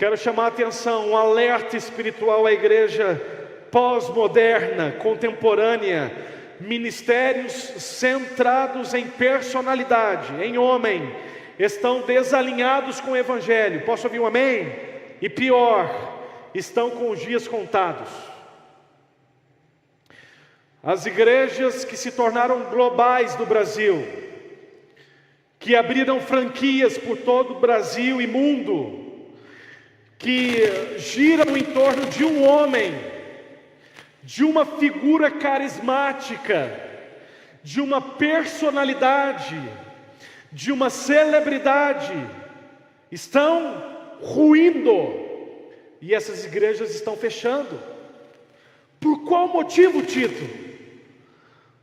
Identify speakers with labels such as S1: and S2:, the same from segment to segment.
S1: Quero chamar a atenção, um alerta espiritual à igreja pós-moderna, contemporânea, ministérios centrados em personalidade, em homem, estão desalinhados com o Evangelho. Posso ouvir um amém? E pior, estão com os dias contados. As igrejas que se tornaram globais no Brasil, que abriram franquias por todo o Brasil e mundo, que giram em torno de um homem, de uma figura carismática, de uma personalidade, de uma celebridade, estão ruindo, e essas igrejas estão fechando. Por qual motivo, Tito?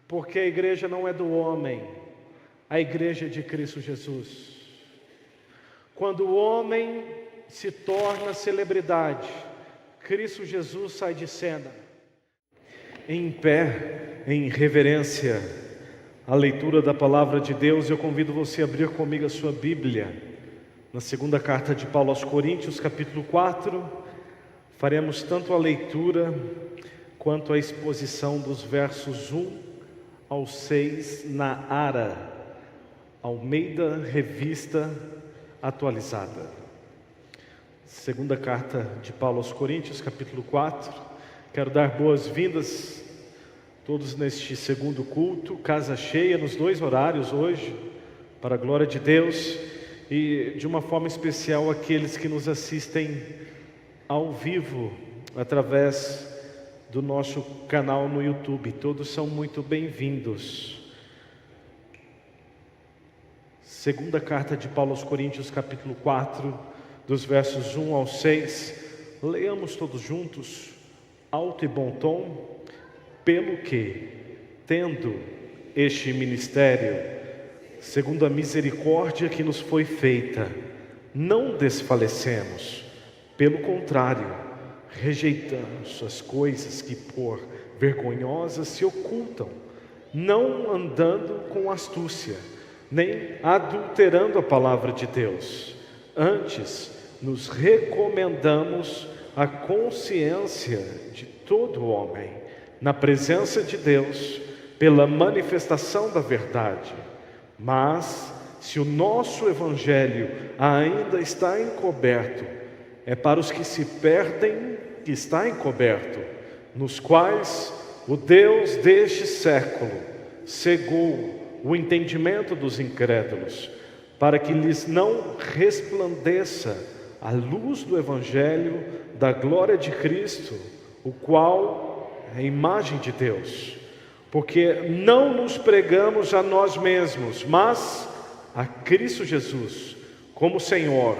S1: Porque a igreja não é do homem, a igreja é de Cristo Jesus. Quando o homem se torna celebridade, Cristo Jesus sai de cena. Em pé, em reverência à leitura da palavra de Deus, eu convido você a abrir comigo a sua Bíblia, na segunda carta de Paulo aos Coríntios, capítulo 4, faremos tanto a leitura, quanto a exposição dos versos 1 ao 6, na ARA, Almeida Revista Atualizada. Segunda carta de Paulo aos Coríntios, capítulo 4, quero dar boas-vindas todos neste segundo culto, casa cheia nos 2 horários hoje, para a glória de Deus, e de uma forma especial aqueles que nos assistem ao vivo, através do nosso canal no YouTube, todos são muito bem-vindos. Segunda carta de Paulo aos Coríntios, capítulo 4, dos versos 1 ao 6, leamos todos juntos, alto e bom tom. Pelo que, tendo este ministério, segundo a misericórdia que nos foi feita, não desfalecemos, pelo contrário, rejeitamos as coisas que por vergonhosas se ocultam, não andando com astúcia, nem adulterando a palavra de Deus. Antes, nos recomendamos a consciência de todo homem, na presença de Deus, pela manifestação da verdade. Mas, se o nosso Evangelho ainda está encoberto, é para os que se perdem que está encoberto, nos quais o Deus deste século cegou o entendimento dos incrédulos, para que lhes não resplandeça a luz do Evangelho da glória de Cristo, o qual é a imagem de Deus. Porque não nos pregamos a nós mesmos, mas a Cristo Jesus como Senhor,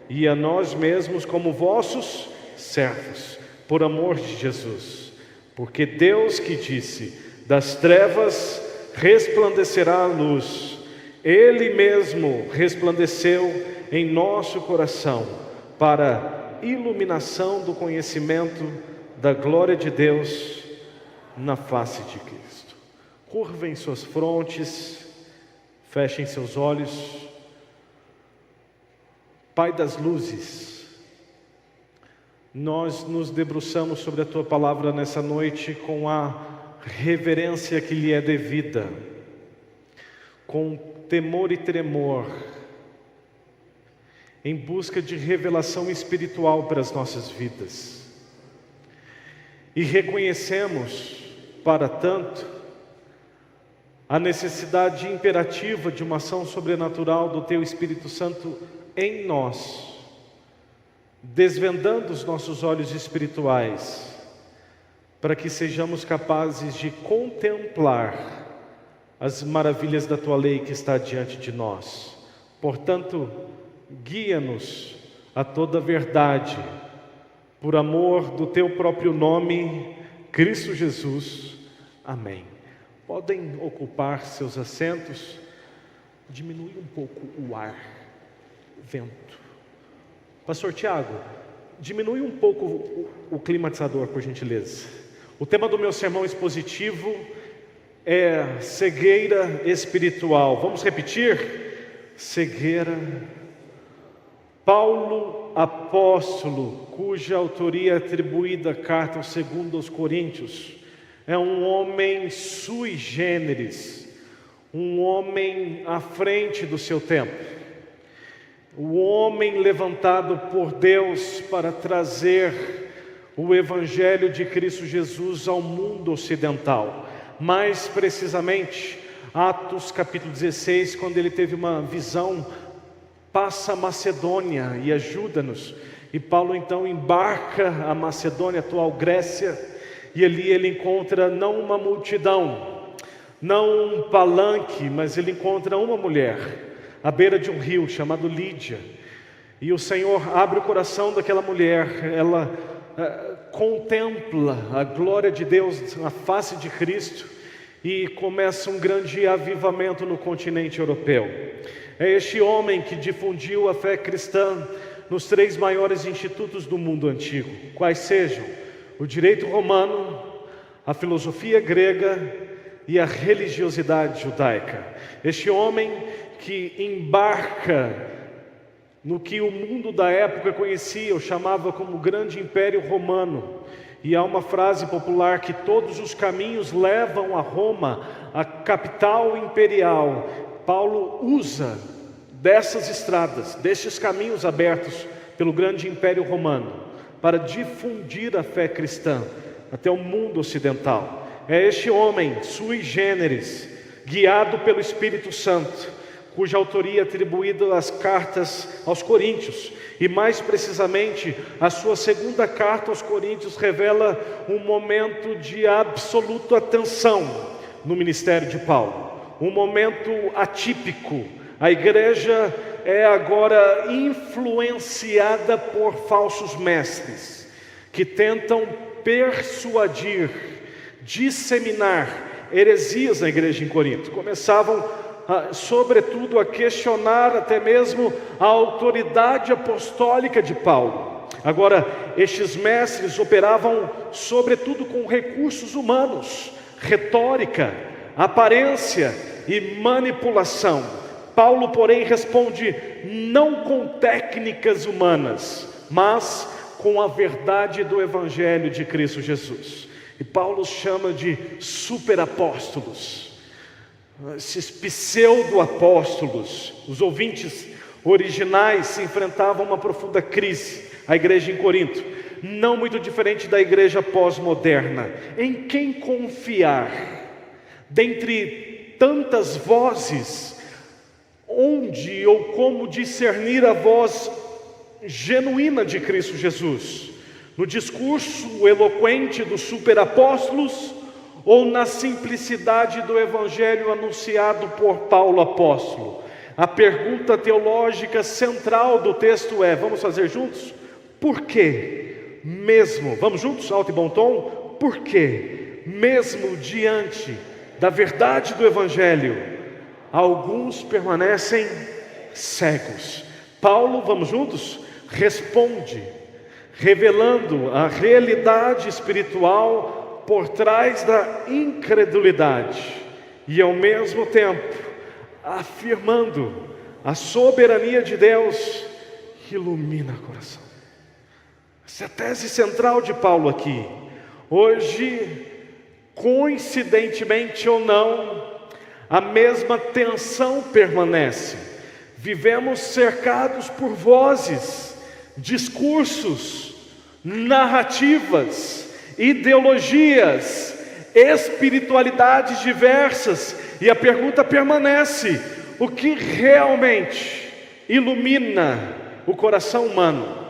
S1: e a nós mesmos como vossos servos, por amor de Jesus. Porque Deus que disse: das trevas resplandecerá a luz, Ele mesmo resplandeceu em nosso coração, para iluminação do conhecimento da glória de Deus na face de Cristo. Curvem suas frontes, fechem seus olhos. Pai das luzes, nós nos debruçamos sobre a Tua palavra nessa noite com a reverência que lhe é devida, com temor e tremor, em busca de revelação espiritual para as nossas vidas. E reconhecemos, para tanto, a necessidade imperativa de uma ação sobrenatural do Teu Espírito Santo em nós, desvendando os nossos olhos espirituais, para que sejamos capazes de contemplar as maravilhas da Tua lei que está diante de nós. Portanto, guia-nos a toda a verdade, por amor do Teu próprio nome, Cristo Jesus. Amém. Podem ocupar seus assentos. Diminui um pouco o ar, vento. Pastor Tiago, diminui um pouco o climatizador, por gentileza. O tema do meu sermão expositivo é cegueira espiritual. Vamos repetir? Cegueira Paulo, apóstolo, cuja autoria é atribuída à carta segundo aos Coríntios, é um homem sui generis, um homem à frente do seu tempo, o homem levantado por Deus para trazer o Evangelho de Cristo Jesus ao mundo ocidental. Mais precisamente, Atos capítulo 16, quando ele teve uma visão, passa a Macedônia e ajuda-nos. E Paulo então embarca a Macedônia, atual Grécia, e ali ele encontra não uma multidão, não um palanque, mas ele encontra uma mulher, à beira de um rio chamado Lídia. E o Senhor abre o coração daquela mulher, ela contempla a glória de Deus, a face de Cristo, e começa um grande avivamento no continente europeu. É este homem que difundiu a fé cristã nos 3 maiores institutos do mundo antigo, quais sejam o direito romano, a filosofia grega e a religiosidade judaica. Este homem que embarca no que o mundo da época conhecia, ou chamava como Grande Império Romano. E há uma frase popular que todos os caminhos levam a Roma, a capital imperial. Paulo usa dessas estradas, destes caminhos abertos pelo Grande Império Romano, para difundir a fé cristã até o mundo ocidental. É este homem, sui generis, guiado pelo Espírito Santo, cuja autoria é atribuída às cartas aos Coríntios, e mais precisamente a sua segunda carta aos Coríntios revela um momento de absoluta atenção no ministério de Paulo, um momento atípico. A igreja é agora influenciada por falsos mestres que tentam persuadir, disseminar heresias na igreja em Corinto. Começavam sobretudo a questionar até mesmo a autoridade apostólica de Paulo. Agora, estes mestres operavam sobretudo com recursos humanos, retórica, aparência e manipulação. Paulo, porém, responde não com técnicas humanas, mas com a verdade do Evangelho de Cristo Jesus. E Paulo chama de superapóstolos, esses pseudo-apóstolos. Os ouvintes originais se enfrentavam a uma profunda crise, a igreja em Corinto, não muito diferente da igreja pós-moderna. Em quem confiar? Dentre tantas vozes, onde ou como discernir a voz genuína de Cristo Jesus? No discurso eloquente dos superapóstolos ou na simplicidade do evangelho anunciado por Paulo apóstolo? A pergunta teológica central do texto é, vamos fazer juntos? Por que mesmo, vamos juntos, alto e bom tom, por que mesmo diante da verdade do evangelho, alguns permanecem cegos? Paulo, vamos juntos, responde, revelando a realidade espiritual por trás da incredulidade e ao mesmo tempo afirmando a soberania de Deus que ilumina o coração. Essa é a tese central de Paulo aqui. Hoje, coincidentemente ou não, a mesma tensão permanece. Vivemos cercados por vozes, discursos, narrativas, ideologias, espiritualidades diversas, e a pergunta permanece: o que realmente ilumina o coração humano?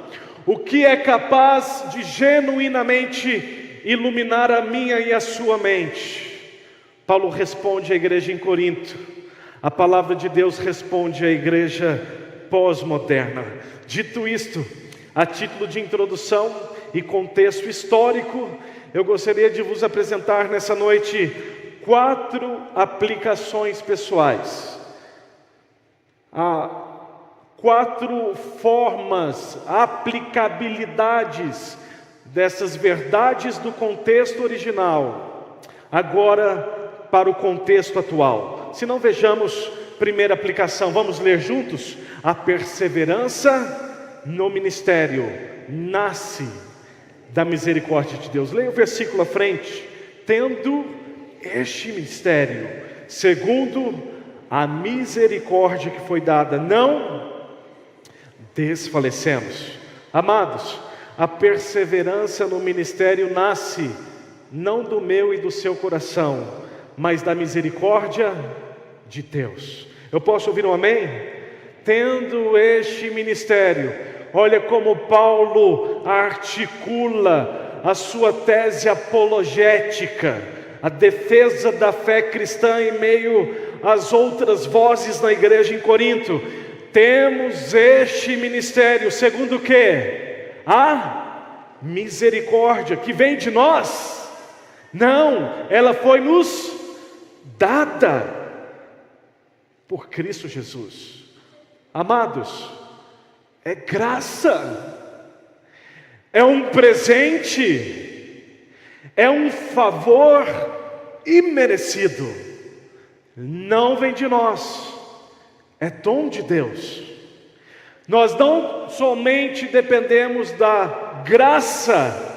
S1: O que é capaz de genuinamente iluminar a minha e a sua mente? Paulo responde à igreja em Corinto, a palavra de Deus responde à igreja pós-moderna. Dito isto, a título de introdução e contexto histórico, eu gostaria de vos apresentar nessa noite 4 aplicações pessoais. 4 formas, aplicabilidades dessas verdades do contexto original, agora para o contexto atual. Se não, vejamos, primeira aplicação, vamos ler juntos? A perseverança no ministério nasce da misericórdia de Deus. Leia o versículo à frente. Tendo este ministério, segundo a misericórdia que foi dada, não desfalecemos. Amados, a perseverança no ministério nasce não do meu e do seu coração, mas da misericórdia de Deus. Eu posso ouvir um amém? Tendo este ministério, olha como Paulo articula a sua tese apologética, a defesa da fé cristã em meio às outras vozes na igreja em Corinto. Temos este ministério, segundo o quê? A misericórdia que vem de nós. Não, ela foi nos dada por Cristo Jesus. Amados, é graça, é um presente, é um favor imerecido. Não vem de nós, é dom de Deus. Nós não somente dependemos da graça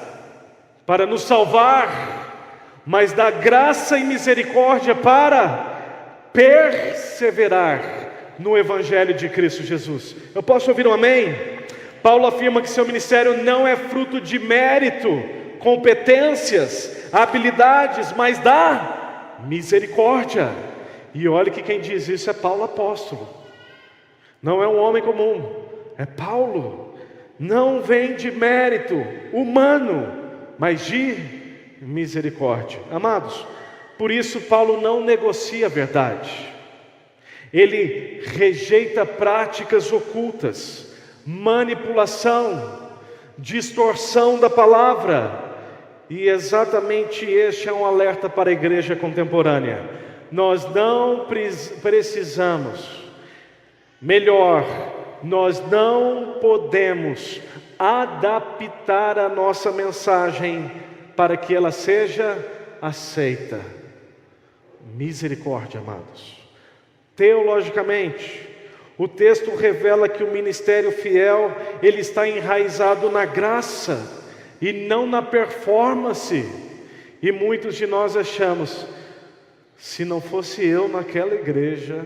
S1: para nos salvar, mas da graça e misericórdia para perseverar no Evangelho de Cristo Jesus. Eu posso ouvir um amém? Paulo afirma que seu ministério não é fruto de mérito, competências, habilidades, mas da misericórdia. E olha que quem diz isso é Paulo apóstolo. Não é um homem comum, é Paulo. Não vem de mérito humano, mas de misericórdia. Amados, por isso Paulo não negocia a verdade. Ele rejeita práticas ocultas, manipulação, distorção da palavra. E exatamente este é um alerta para a igreja contemporânea. Nós não precisamos, melhor, nós não podemos adaptar a nossa mensagem para que ela seja aceita. Misericórdia, amados. Teologicamente, o texto revela que o ministério fiel, ele está enraizado na graça e não na performance. E muitos de nós achamos, se não fosse eu naquela igreja,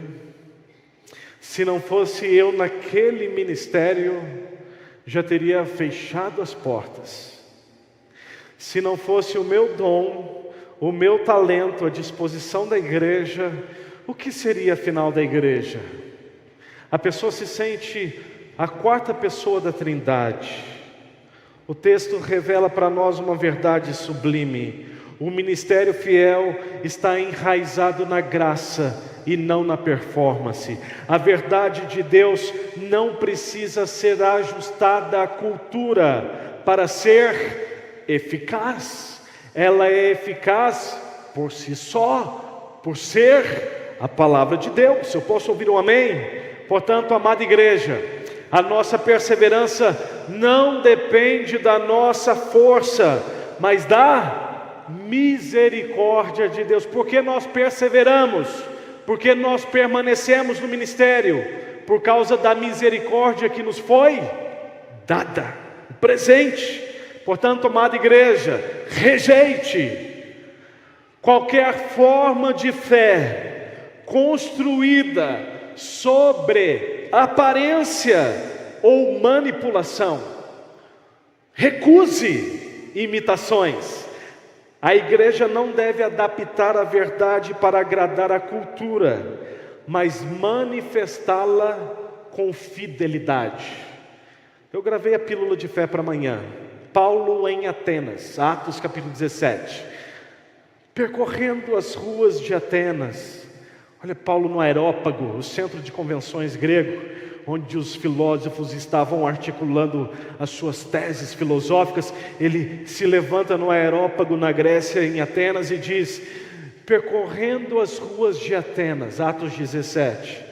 S1: se não fosse eu naquele ministério, já teria fechado as portas. Se não fosse o meu dom, o meu talento à disposição da igreja, o que seria afinal da igreja? A pessoa se sente a quarta pessoa da Trindade. O texto revela para nós uma verdade sublime. O ministério fiel está enraizado na graça e não na performance. A verdade de Deus não precisa ser ajustada à cultura para ser eficaz. Ela é eficaz por si só, por ser a palavra de Deus. Eu posso ouvir um amém? Portanto, amada igreja, a nossa perseverança não depende da nossa força, mas da misericórdia de Deus. Porque nós perseveramos, porque nós permanecemos no ministério, por causa da misericórdia que nos foi dada, o presente. Portanto, amada igreja, rejeite qualquer forma de fé construída sobre aparência ou manipulação. Recuse imitações. A igreja não deve adaptar a verdade para agradar a cultura, mas manifestá-la com fidelidade. Eu gravei a pílula de fé para amanhã. Paulo em Atenas, Atos capítulo 17, percorrendo as ruas de Atenas. Olha, Paulo no Areópago, o centro de convenções grego, onde os filósofos estavam articulando as suas teses filosóficas. Ele se levanta no Areópago na Grécia, em Atenas, e diz: percorrendo as ruas de Atenas, Atos 17,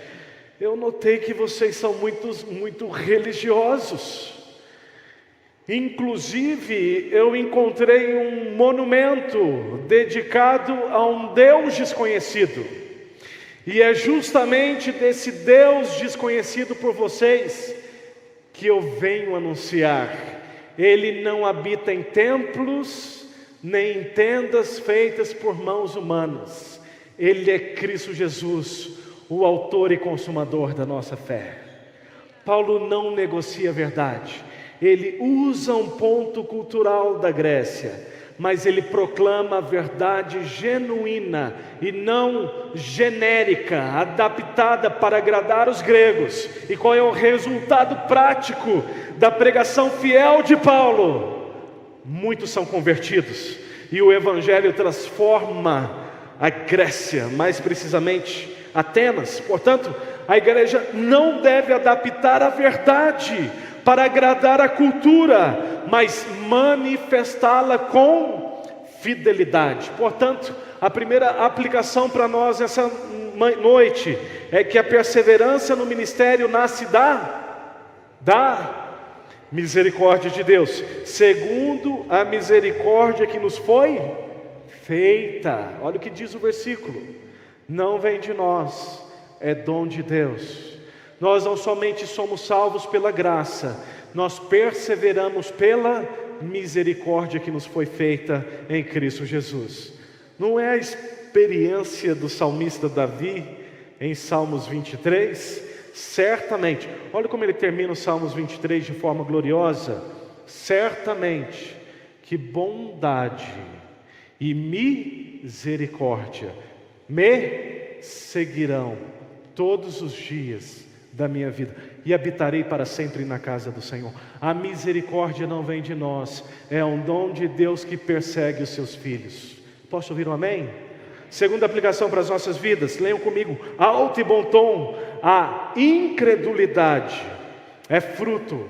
S1: eu notei que vocês são muito religiosos. Inclusive, eu encontrei um monumento dedicado a um Deus desconhecido. E é justamente desse Deus desconhecido por vocês que eu venho anunciar. Ele não habita em templos, nem em tendas feitas por mãos humanas. Ele é Cristo Jesus, o autor e consumador da nossa fé. Paulo não negocia a verdade. Ele usa um ponto cultural da Grécia, mas ele proclama a verdade genuína e não genérica, adaptada para agradar os gregos. E qual é o resultado prático da pregação fiel de Paulo? Muitos são convertidos, e o Evangelho transforma a Grécia, mais precisamente Atenas. Portanto, a igreja não deve adaptar a verdade para agradar a cultura, mas manifestá-la com fidelidade. Portanto, a primeira aplicação para nós essa noite é que a perseverança no ministério nasce da misericórdia de Deus, segundo a misericórdia que nos foi feita. Olha o que diz o versículo: não vem de nós, é dom de Deus. Nós não somente somos salvos pela graça, nós perseveramos pela misericórdia que nos foi feita em Cristo Jesus. Não é a experiência do salmista Davi em Salmos 23? Certamente, olha como ele termina o Salmos 23 de forma gloriosa: certamente que bondade e misericórdia me seguirão todos os dias da minha vida, e habitarei para sempre na casa do Senhor. A misericórdia não vem de nós, é um dom de Deus que persegue os seus filhos. Posso ouvir um amém? Segunda aplicação para as nossas vidas, leiam comigo, alto e bom tom: a incredulidade é fruto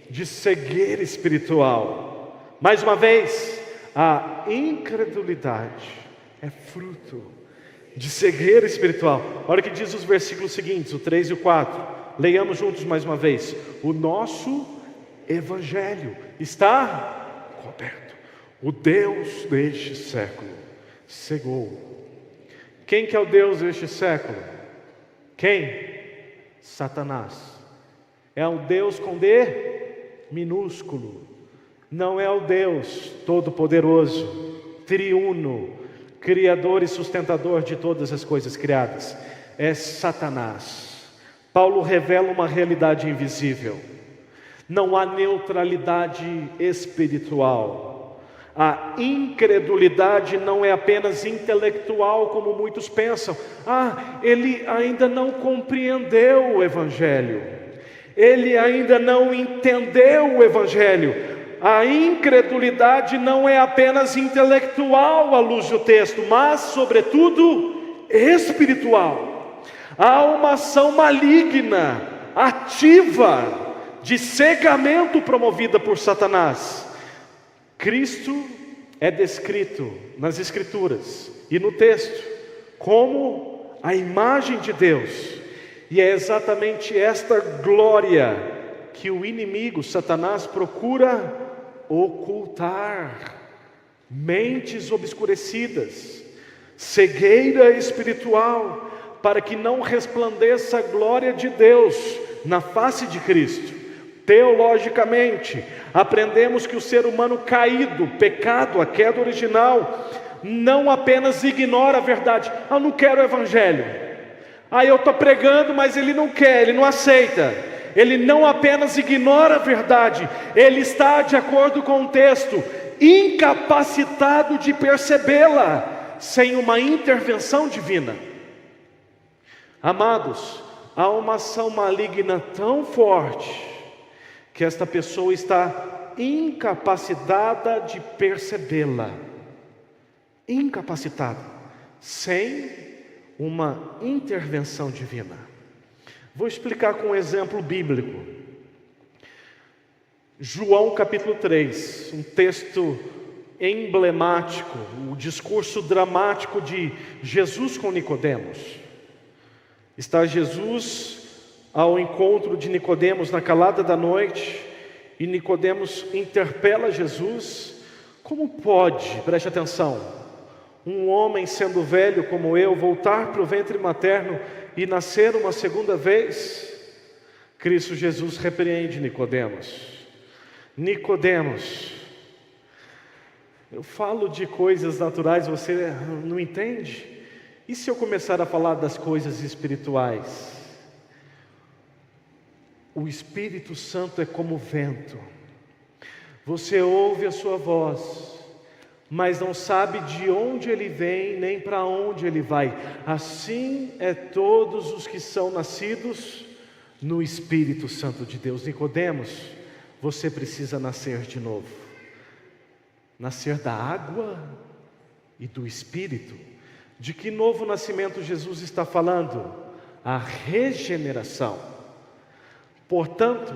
S1: de cegueira espiritual. Mais uma vez, a incredulidade é fruto de cegueira espiritual. Olha o que diz os versículos seguintes, o 3 e o 4. Leiamos juntos mais uma vez: o nosso Evangelho está coberto. O Deus deste século cegou. Quem que é o Deus deste século? Quem? Satanás. É um Deus com D minúsculo. Não é o Deus Todo-Poderoso, Triuno, Criador e sustentador de todas as coisas criadas. É Satanás. Paulo revela uma realidade invisível. Não há neutralidade espiritual. A incredulidade não é apenas intelectual, como muitos pensam. Ele ainda não compreendeu o Evangelho. Ele ainda não entendeu o Evangelho. A incredulidade não é apenas intelectual à luz do texto, mas, sobretudo, espiritual. Há uma ação maligna, ativa, de cegamento promovida por Satanás. Cristo é descrito nas Escrituras e no texto como a imagem de Deus, e é exatamente esta glória que o inimigo, Satanás, procura ocultar. Mentes obscurecidas, cegueira espiritual, para que não resplandeça a glória de Deus na face de Cristo. Teologicamente, aprendemos que o ser humano caído, pecado, a queda original, não apenas ignora a verdade. Eu não quero o Evangelho. Eu estou pregando, mas ele não quer, ele não aceita. Ele não apenas ignora a verdade, ele está, de acordo com o texto, incapacitado de percebê-la sem uma intervenção divina. Amados, há uma ação maligna tão forte que esta pessoa está incapacitada de percebê-la. Incapacitada, sem uma intervenção divina. Vou explicar com um exemplo bíblico. João capítulo 3, um texto emblemático, o discurso dramático de Jesus com Nicodemos. Está Jesus ao encontro de Nicodemos na calada da noite, e Nicodemos interpela Jesus: como pode, preste atenção, um homem sendo velho como eu voltar para o ventre materno e nascer uma segunda vez? Cristo Jesus repreende Nicodemos. Nicodemos, eu falo de coisas naturais, você não entende? E se eu começar a falar das coisas espirituais? O Espírito Santo é como vento. Você ouve a sua voz, mas não sabe de onde ele vem, nem para onde ele vai. Assim é todos os que são nascidos no Espírito Santo de Deus. Nicodemos, você precisa nascer de novo. Nascer da água e do Espírito. De que novo nascimento Jesus está falando? A regeneração. Portanto,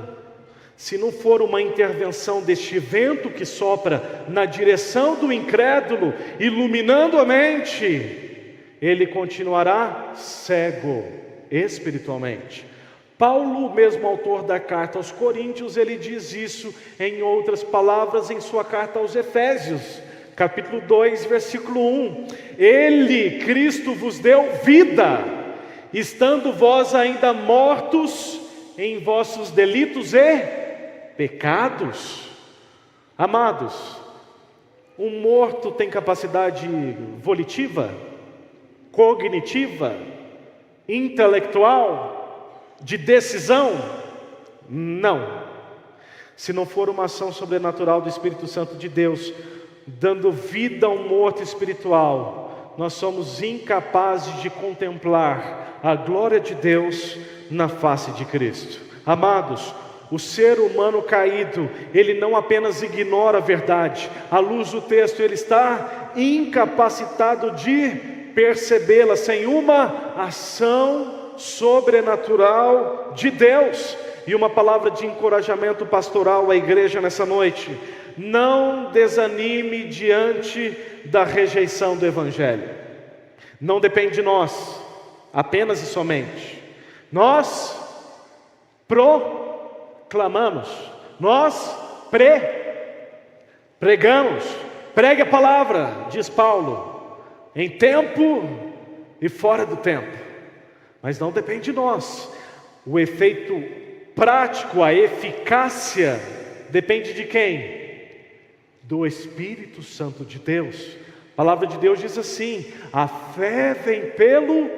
S1: se não for uma intervenção deste vento que sopra na direção do incrédulo, iluminando a mente, ele continuará cego espiritualmente. Paulo, mesmo autor da carta aos Coríntios, ele diz isso em outras palavras em sua carta aos Efésios, capítulo 2, versículo 1. Ele, Cristo, vos deu vida, estando vós ainda mortos em vossos delitos e pecados. Amados, um morto tem capacidade volitiva, cognitiva, intelectual, de decisão? Não. Se não for uma ação sobrenatural do Espírito Santo de Deus, dando vida a um morto espiritual, nós somos incapazes de contemplar a glória de Deus na face de Cristo. Amados, o ser humano caído, ele não apenas ignora a verdade, à luz do texto, ele está incapacitado de percebê-la sem uma ação sobrenatural de Deus. E uma palavra de encorajamento pastoral à igreja nessa noite: não desanime diante da rejeição do Evangelho. Não depende de nós, apenas e somente. Nós proclamamos, nós pregamos. Pregue a palavra, diz Paulo, em tempo e fora do tempo. Mas não depende de nós. O efeito prático, a eficácia, depende de quem? Do Espírito Santo de Deus. A palavra de Deus diz assim: a fé vem pelo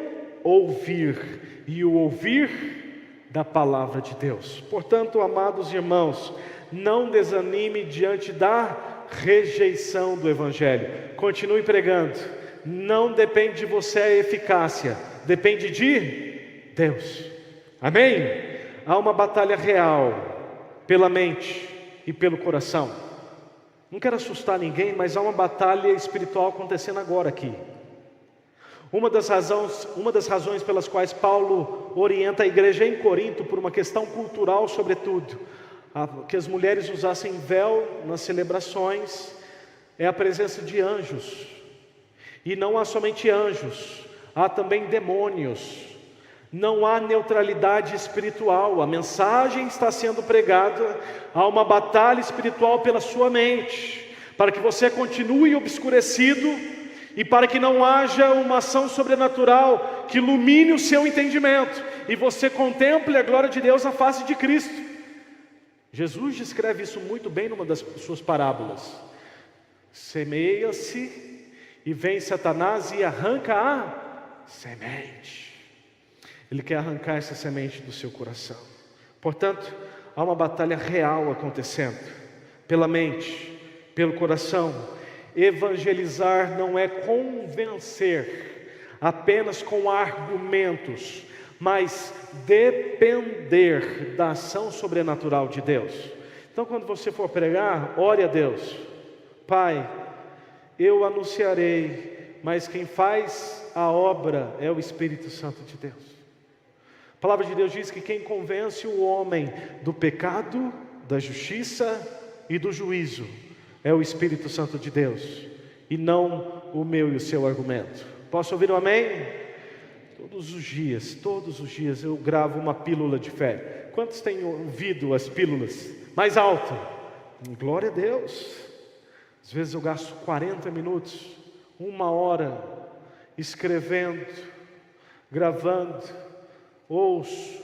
S1: ouvir, e o ouvir da palavra de Deus. Portanto, amados irmãos, não desanime diante da rejeição do Evangelho. Continue pregando. Não depende de você a eficácia, depende de Deus. Amém? Há uma batalha real pela mente e pelo coração. Não quero assustar ninguém, mas há uma batalha espiritual acontecendo agora aqui. Uma das razões pelas quais Paulo orienta a igreja em Corinto, por uma questão cultural sobretudo, que as mulheres usassem véu nas celebrações, é a presença de anjos. E não há somente anjos, há também demônios. Não há neutralidade espiritual. A mensagem está sendo pregada. Há uma batalha espiritual pela sua mente, para que você continue obscurecido e para que não haja uma ação sobrenatural que ilumine o seu entendimento e você contemple a glória de Deus na face de Cristo. Jesus descreve isso muito bem numa das suas parábolas. Semeia-se e vem Satanás e arranca a semente. Ele quer arrancar essa semente do seu coração. Portanto, há uma batalha real acontecendo pela mente, pelo coração. Evangelizar não é convencer apenas com argumentos, mas depender da ação sobrenatural de Deus. Então, quando você for pregar, ore a Deus: Pai, eu anunciarei, mas quem faz a obra é o Espírito Santo de Deus. A palavra de Deus diz que quem convence o homem do pecado, da justiça e do juízo é o Espírito Santo de Deus, e não o meu e o seu argumento. Posso ouvir um amém? Todos os dias eu gravo uma pílula de fé. Quantos têm ouvido as pílulas? Mais alto. Glória a Deus. Às vezes eu gasto 40 minutos, 1 hora, escrevendo, gravando, ouço,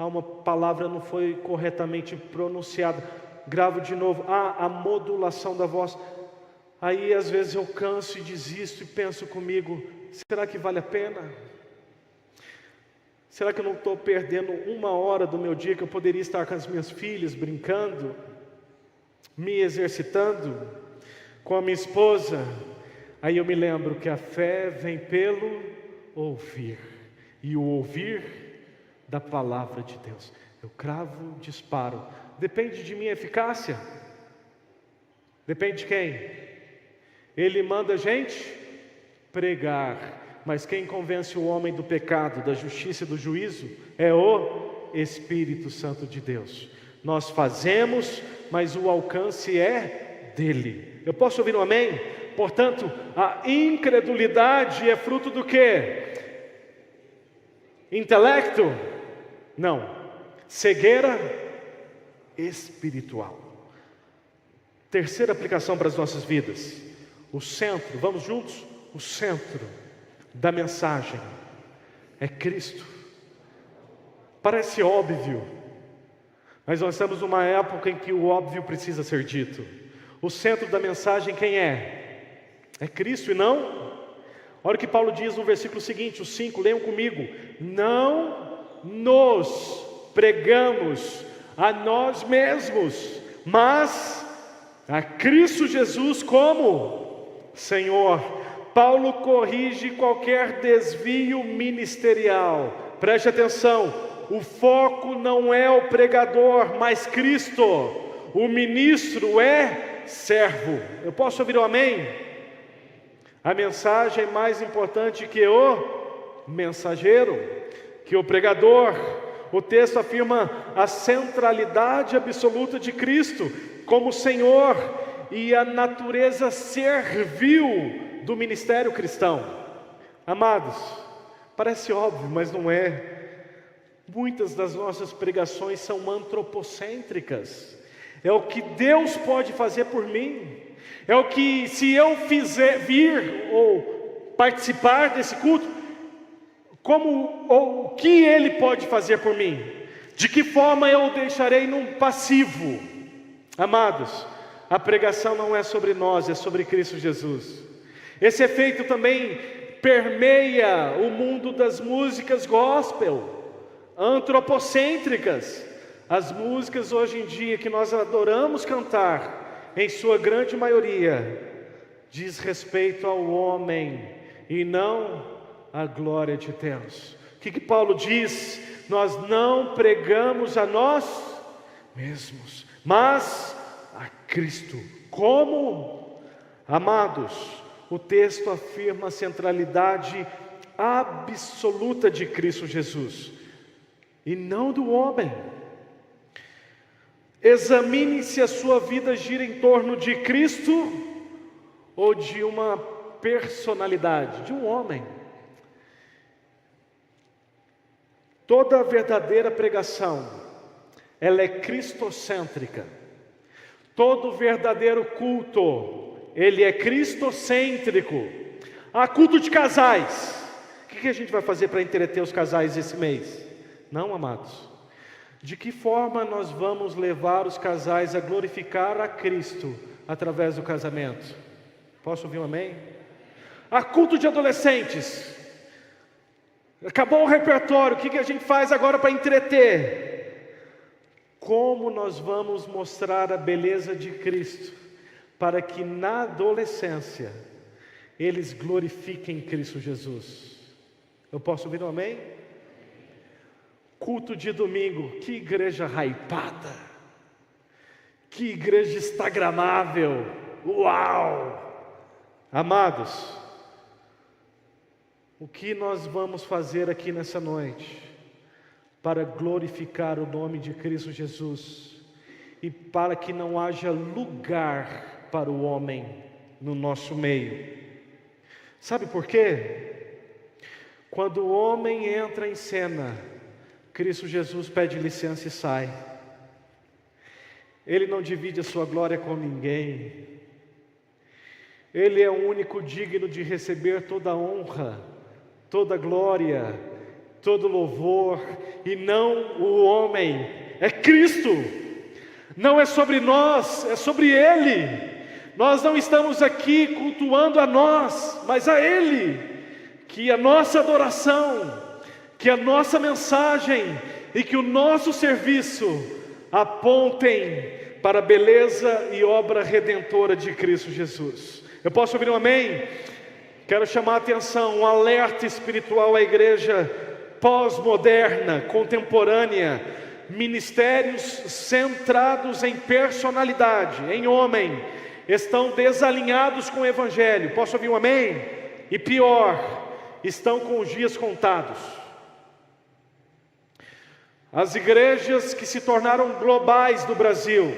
S1: uma palavra não foi corretamente pronunciada. Gravo de novo. A modulação da voz. Aí às vezes eu canso e desisto e penso comigo: será que vale a pena? Será que eu não estou perdendo 1 hora do meu dia que eu poderia estar com as minhas filhas, brincando, me exercitando, com a minha esposa? Aí eu me lembro que a fé vem pelo ouvir, e o ouvir da palavra de Deus. Eu cravo, disparo. Depende de minha eficácia? Depende de quem? Ele manda a gente pregar, mas quem convence o homem do pecado, da justiça e do juízo é o Espírito Santo de Deus. Nós fazemos, mas o alcance é dele. Eu posso ouvir um amém? Portanto, a incredulidade é fruto do quê? Intelecto? Não. Cegueira espiritual. Terceira aplicação para as nossas vidas. O centro, vamos juntos? O centro da mensagem é Cristo. Parece óbvio, mas nós estamos numa época em que o óbvio precisa ser dito. O centro da mensagem quem é? É Cristo e não? Olha o que Paulo diz no versículo seguinte, o 5, leiam comigo. Não nos pregamos a nós mesmos, mas a Cristo Jesus como Senhor. Paulo corrige qualquer desvio ministerial. Preste atenção, o foco não é o pregador, mas Cristo. O ministro é servo. Eu posso ouvir um amém? A mensagem é mais importante que o mensageiro, que o pregador. O texto afirma a centralidade absoluta de Cristo como Senhor e a natureza servil do ministério cristão. Amados, parece óbvio, mas não é. Muitas das nossas pregações são antropocêntricas. É o que Deus pode fazer por mim. É o que, se eu fizer vir ou participar desse culto, como ou o que Ele pode fazer por mim? De que forma eu o deixarei num passivo? Amados, a pregação não é sobre nós, é sobre Cristo Jesus. Esse efeito também permeia o mundo das músicas gospel, antropocêntricas. As músicas hoje em dia que nós adoramos cantar, em sua grande maioria, diz respeito ao homem e não à glória de Deus. O que Paulo diz? Nós não pregamos a nós mesmos, mas a Cristo. Como? Amados, o texto afirma a centralidade absoluta de Cristo Jesus e não do homem. Examine se a sua vida gira em torno de Cristo ou de uma personalidade, de um homem. Toda verdadeira pregação, ela é cristocêntrica. Todo verdadeiro culto, ele é cristocêntrico. Há culto de casais. O que a gente vai fazer para entreter os casais esse mês? Não, amados. De que forma nós vamos levar os casais a glorificar a Cristo através do casamento? Posso ouvir um amém? Há culto de adolescentes. Acabou o repertório, o que a gente faz agora para entreter? Como nós vamos mostrar a beleza de Cristo para que na adolescência eles glorifiquem Cristo Jesus? Eu posso ouvir um amém? Culto de domingo, que igreja hypada, que igreja instagramável, uau! Amados, o que nós vamos fazer aqui nessa noite para glorificar o nome de Cristo Jesus e para que não haja lugar para o homem no nosso meio? Sabe por quê? Quando o homem entra em cena, Cristo Jesus pede licença e sai. Ele não divide a sua glória com ninguém. Ele é o único digno de receber toda a honra, toda a glória todo louvor, e não o homem, é Cristo. Não é sobre nós, é sobre Ele. Nós não estamos aqui cultuando a nós, mas a Ele. Que a nossa adoração, que a nossa mensagem e que o nosso serviço apontem para a beleza e obra redentora de Cristo Jesus. Eu posso ouvir um amém? Quero chamar a atenção, um alerta espiritual à igreja pós-moderna, contemporânea, ministérios centrados em personalidade, em homem, estão desalinhados com o Evangelho. Posso ouvir um amém? E pior, estão com os dias contados. As igrejas que se tornaram globais do Brasil,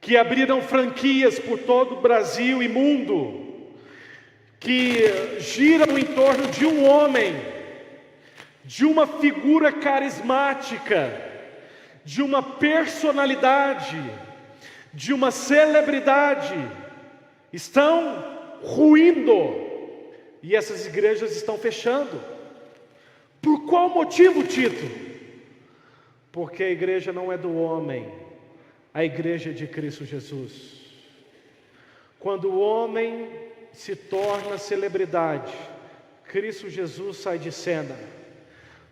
S1: que abriram franquias por todo o Brasil e mundo, que giram em torno de um homem, de uma figura carismática, de uma personalidade, de uma celebridade, estão ruindo, e essas igrejas estão fechando. Por qual motivo, Tito? Porque a igreja não é do homem, a igreja é de Cristo Jesus. Quando o homem se torna celebridade, Cristo Jesus sai de cena.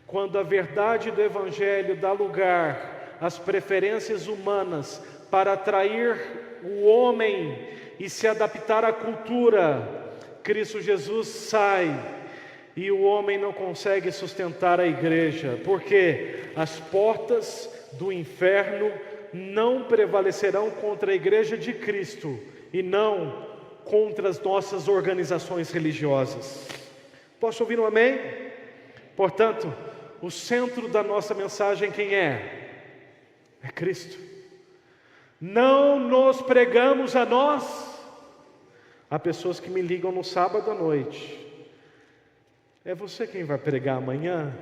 S1: Quando a verdade do Evangelho dá lugar às preferências humanas para atrair o homem e se adaptar à cultura, Cristo Jesus sai e o homem não consegue sustentar a igreja, porque as portas do inferno não prevalecerão contra a igreja de Cristo e não contra as nossas organizações religiosas. Posso ouvir um amém? Portanto, o centro da nossa mensagem quem é? É Cristo. Não nos pregamos a nós. Há pessoas que me ligam no sábado à noite. É você quem vai pregar amanhã?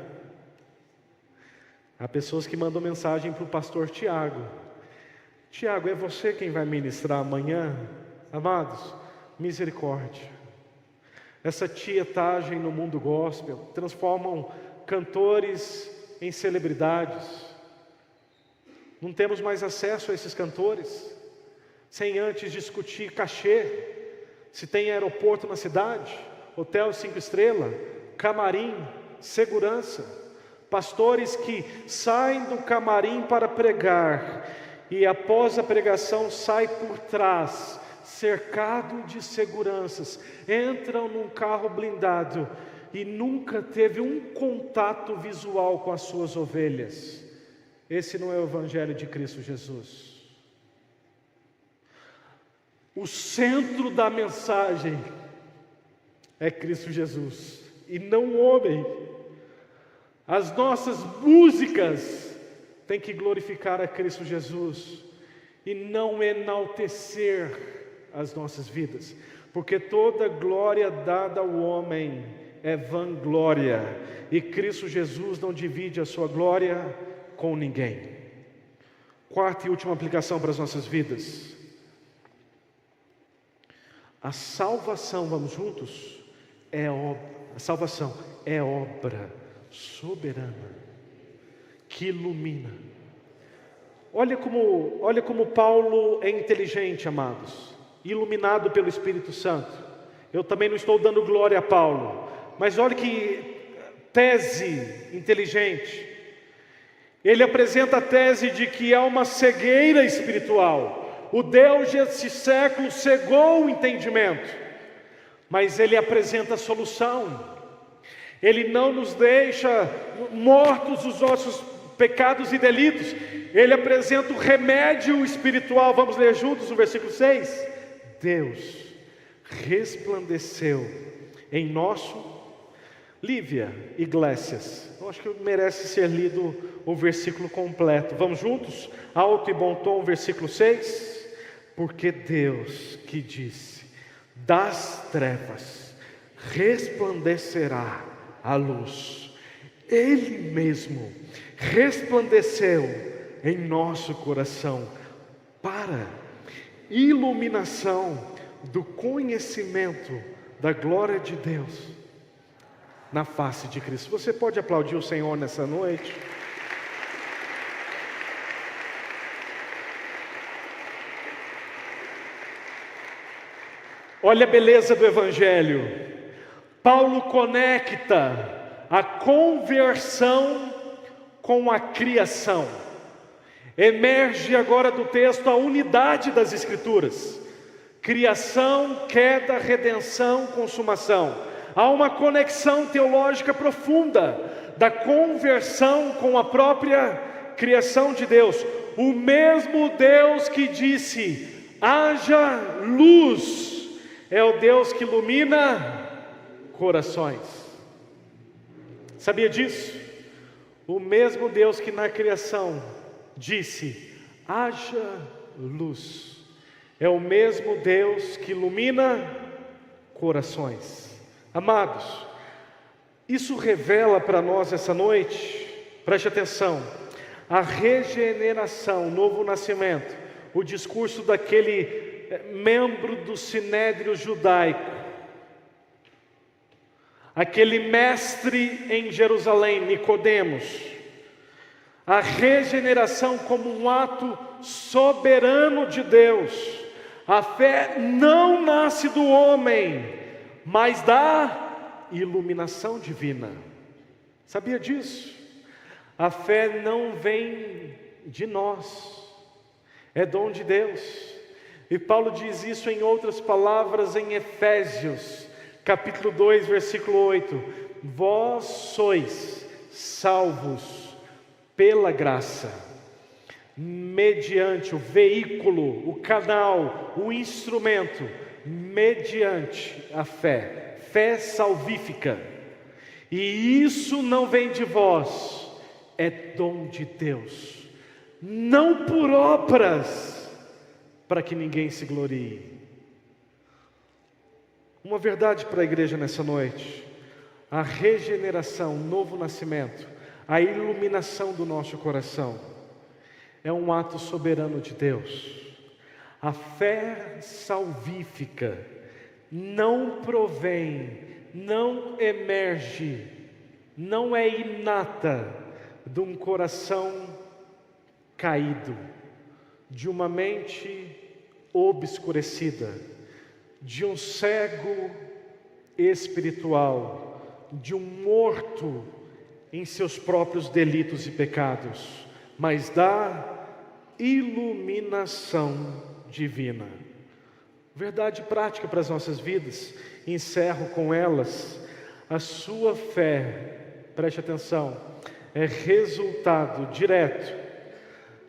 S1: Há pessoas que mandam mensagem para o pastor Tiago. Tiago, é você quem vai ministrar amanhã? Amados, misericórdia. Essa tietagem no mundo gospel transformam cantores em celebridades. Não temos mais acesso a esses cantores, sem antes discutir cachê, se tem aeroporto na cidade, hotel 5 estrelas, camarim, segurança. Pastores que saem do camarim para pregar e após a pregação sai por trás, cercado de seguranças, entram num carro blindado e nunca teve um contato visual com as suas ovelhas. Esse não é o Evangelho de Cristo Jesus. O centro da mensagem é Cristo Jesus e não o homem. As nossas músicas têm que glorificar a Cristo Jesus e não enaltecer as nossas vidas, porque toda glória dada ao homem é vanglória, e Cristo Jesus não divide a sua glória com ninguém. Quarta e última aplicação para as nossas vidas. A salvação, vamos juntos? A salvação é obra soberana que ilumina. Olha como Paulo é inteligente, amados, iluminado pelo Espírito Santo. Eu também não estou dando glória a Paulo, mas olha que tese inteligente. Ele apresenta a tese de que há uma cegueira espiritual. O Deus desse século cegou o entendimento, mas ele apresenta a solução. Ele não nos deixa mortos os nossos pecados e delitos. Ele apresenta o remédio espiritual. Vamos ler juntos o versículo 6. Deus resplandeceu em nosso... Lívia, Iglesias, eu acho que merece ser lido o versículo completo. Vamos juntos? Alto e bom tom, versículo 6. Porque Deus que disse, das trevas resplandecerá a luz. Ele mesmo resplandeceu em nosso coração para iluminação do conhecimento da glória de Deus na face de Cristo. Você pode aplaudir o Senhor nessa noite? Olha a beleza do Evangelho. Paulo conecta a conversão com a criação. Emerge agora do texto a unidade das Escrituras. Criação, queda, redenção, consumação. Há uma conexão teológica profunda da conversão com a própria criação de Deus. O mesmo Deus que disse: haja luz, é o Deus que ilumina corações. Sabia disso? O mesmo Deus que na criação disse: haja luz, é o mesmo Deus que ilumina corações. Amados, isso revela para nós essa noite, preste atenção, a regeneração, o novo nascimento, o discurso daquele membro do sinédrio judaico, aquele mestre em Jerusalém, Nicodemos. A regeneração como um ato soberano de Deus. A fé não nasce do homem, mas da iluminação divina. Sabia disso? A fé não vem de nós, é dom de Deus. E Paulo diz isso em outras palavras em Efésios, capítulo 2, versículo 8. Vós sois salvos pela graça, mediante o veículo, o canal, o instrumento, mediante a fé, fé salvífica. E isso não vem de vós, é dom de Deus, não por obras, para que ninguém se glorie. Uma verdade para a igreja nessa noite: a regeneração, o novo nascimento, a iluminação do nosso coração é um ato soberano de Deus. A fé salvífica não provém, não emerge, não é inata de um coração caído, de uma mente obscurecida, de um cego espiritual, de um morto em seus próprios delitos e pecados, mas da iluminação divina. Verdade prática para as nossas vidas, encerro com elas. A sua fé, preste atenção, é resultado direto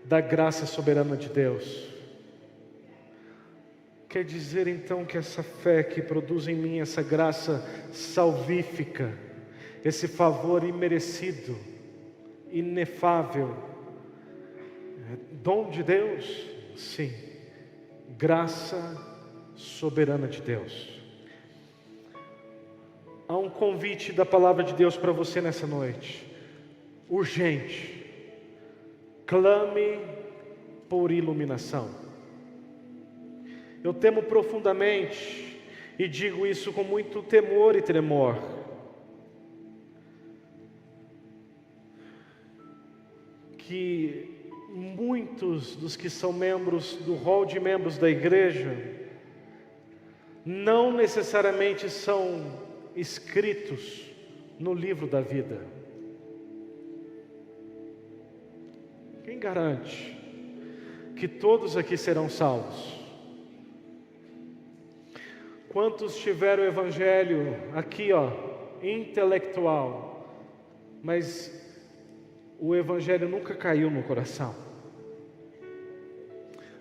S1: da graça soberana de Deus. Quer dizer então que essa fé que produz em mim essa graça salvífica, esse favor imerecido, inefável, é dom de Deus? Sim, graça soberana de Deus. Há um convite da palavra de Deus para você nessa noite, urgente. Clame por iluminação. Eu temo profundamente, e digo isso com muito temor e tremor, que muitos dos que são membros do rol de membros da igreja não necessariamente são escritos no livro da vida. Quem garante que todos aqui serão salvos? Quantos tiveram o evangelho aqui, intelectual, mas o evangelho nunca caiu no coração?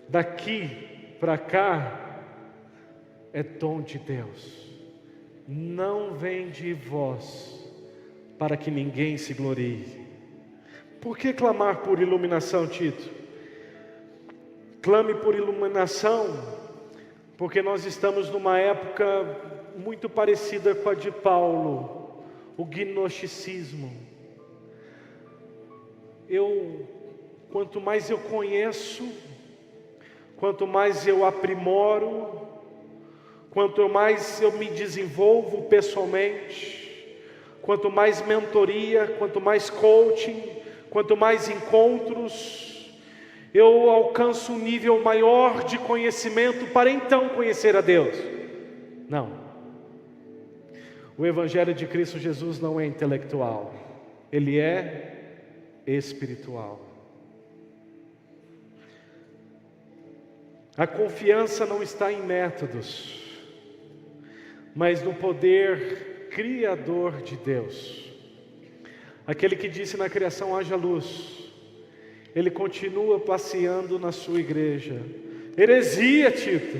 S1: Daqui para cá é dom de Deus, não vem de vós, para que ninguém se glorie. Por que clamar por iluminação, Tito? Clame por iluminação, porque nós estamos numa época muito parecida com a de Paulo, o gnosticismo. Quanto mais eu conheço, quanto mais eu aprimoro, quanto mais eu me desenvolvo pessoalmente, quanto mais mentoria, quanto mais coaching, quanto mais encontros, eu alcanço um nível maior de conhecimento para então conhecer a Deus. Não. O Evangelho de Cristo Jesus não é intelectual, ele é espiritual. A confiança não está em métodos, mas no poder criador de Deus. Aquele que disse na criação: haja luz, ele continua passeando na sua igreja. Heresia, Tito.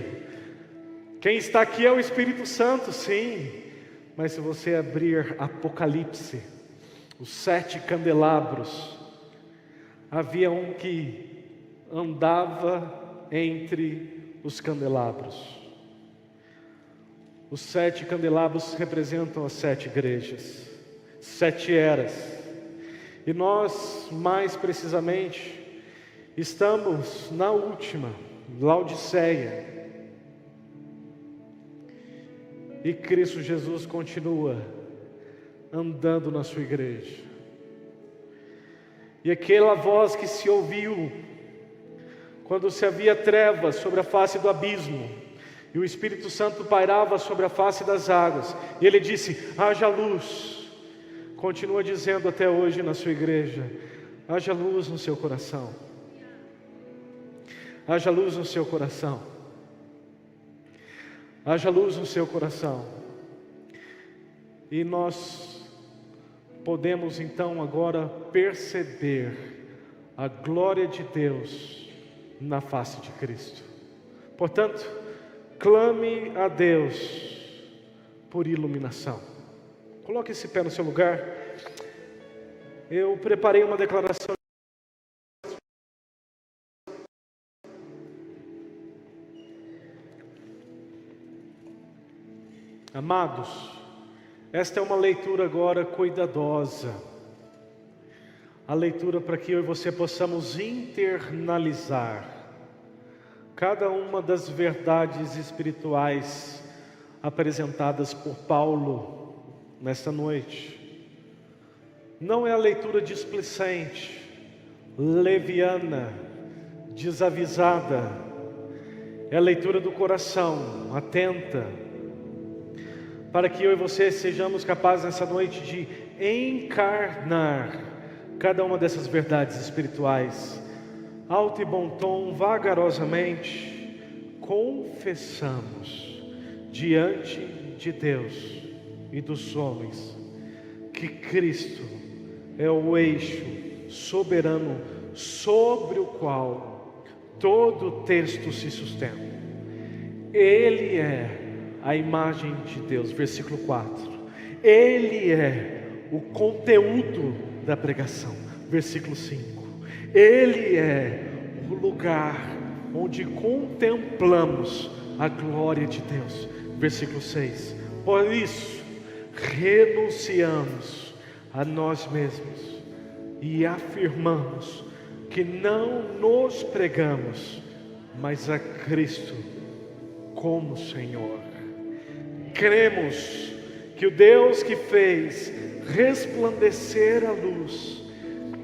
S1: Quem está aqui é o Espírito Santo, sim. Mas se você abrir Apocalipse, os 7 candelabros, havia um que andava entre os candelabros. Os 7 candelabros representam as 7 igrejas, 7 eras. E nós, mais precisamente, estamos na última, Laodiceia. E Cristo Jesus continua andando na sua igreja. E aquela voz que se ouviu quando se havia trevas sobre a face do abismo, e o Espírito Santo pairava sobre a face das águas, e ele disse: haja luz. Continua dizendo até hoje na sua igreja: haja luz no seu coração. Haja luz no seu coração. Haja luz no seu coração. E nós podemos então agora perceber a glória de Deus na face de Cristo. Portanto, clame a Deus por iluminação. Coloque esse pé no seu lugar. Eu preparei uma declaração. Amados, esta é uma leitura agora cuidadosa. A leitura para que eu e você possamos internalizar cada uma das verdades espirituais apresentadas por Paulo nesta noite. Não é a leitura displicente, leviana, desavisada. É a leitura do coração, atenta, para que eu e você sejamos capazes nessa noite de encarnar cada uma dessas verdades espirituais. Alto e bom tom, vagarosamente, confessamos diante de Deus e dos homens que Cristo é o eixo soberano sobre o qual todo o texto se sustenta. Ele é a imagem de Deus, versículo 4. Ele é o conteúdo da pregação, versículo 5. Ele é o lugar onde contemplamos a glória de Deus, versículo 6. Por isso, renunciamos a nós mesmos e afirmamos que não nos pregamos, mas a Cristo como Senhor. Cremos que o Deus que fez resplandecer a luz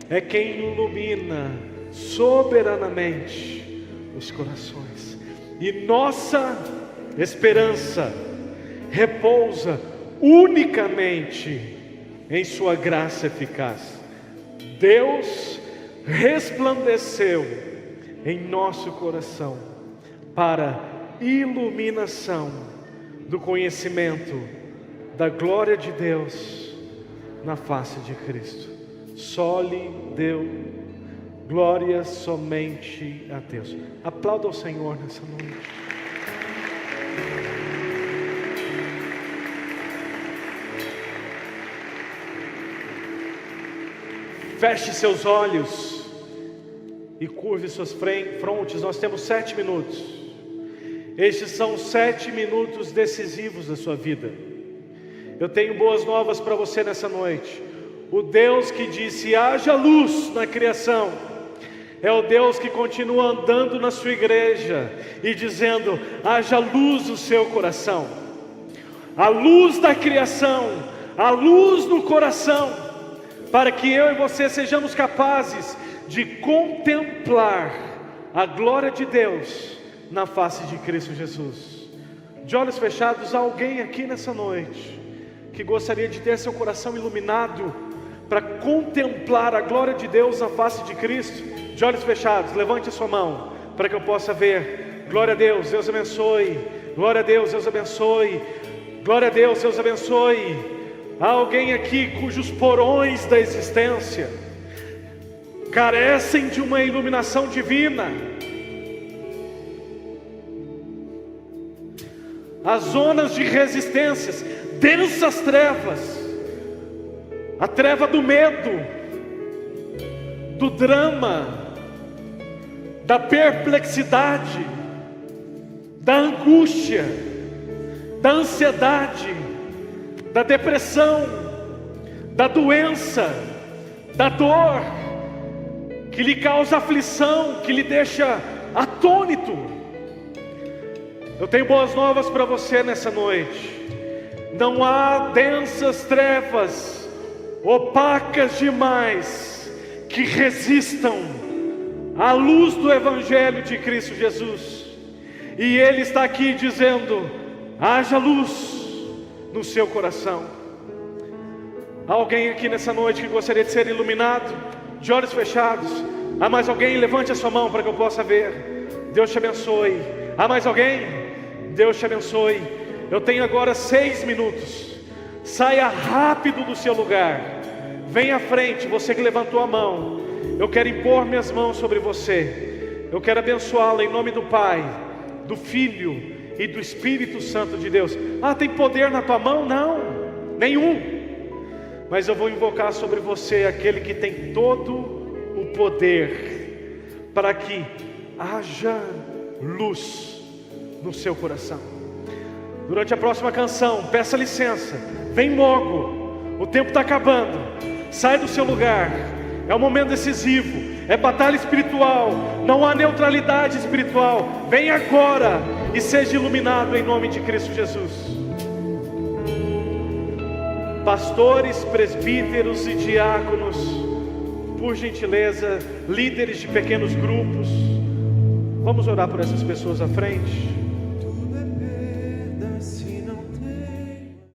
S1: é quem ilumina soberanamente os corações, e nossa esperança repousa unicamente em sua graça eficaz. Deus resplandeceu em nosso coração para iluminação do conhecimento da glória de Deus na face de Cristo. Só lhe deu glória somente a Deus. Aplauda o Senhor nessa noite. Feche seus olhos e curve suas frontes. Nós temos 7 minutos. Estes são 7 minutos decisivos da sua vida. Eu tenho boas novas para você nessa noite. O Deus que disse haja luz na criação é o Deus que continua andando na sua igreja e dizendo haja luz no seu coração. A luz da criação, a luz no coração, para que eu e você sejamos capazes de contemplar a glória de Deus na face de Cristo Jesus. De olhos fechados, há alguém aqui nessa noite que gostaria de ter seu coração iluminado para contemplar a glória de Deus na face de Cristo? De olhos fechados, levante a sua mão para que eu possa ver. Glória a Deus, Deus abençoe. Glória a Deus, Deus abençoe. Glória a Deus, Deus abençoe. Há alguém aqui cujos porões da existência carecem de uma iluminação divina. As zonas de resistências, densas trevas, a treva do medo, do drama, da perplexidade, da angústia, da ansiedade, da depressão, da doença, da dor, que lhe causa aflição, que lhe deixa atônito. Eu tenho boas novas para você nessa noite. Não há densas trevas, opacas demais, que resistam à luz do Evangelho de Cristo Jesus. E Ele está aqui dizendo: haja luz no seu coração. Há alguém aqui nessa noite que gostaria de ser iluminado? De olhos fechados. Há mais alguém? Levante a sua mão para que eu possa ver. Deus te abençoe. Há mais alguém? Deus te abençoe. Eu tenho agora 6 minutos. Saia rápido do seu lugar. Venha à frente, você que levantou a mão. Eu quero impor minhas mãos sobre você. Eu quero abençoá-la em nome do Pai, do Filho e do Espírito Santo de Deus. Ah, tem poder na tua mão? Não, nenhum. Mas eu vou invocar sobre você aquele que tem todo o poder, para que haja luz no seu coração. Durante a próxima canção, peça licença, vem logo, o tempo está acabando. Sai do seu lugar, é um momento decisivo, é batalha espiritual, não há neutralidade espiritual. Vem agora e seja iluminado em nome de Cristo Jesus. Pastores, presbíteros e diáconos, por gentileza, líderes de pequenos grupos, vamos orar por essas pessoas à frente.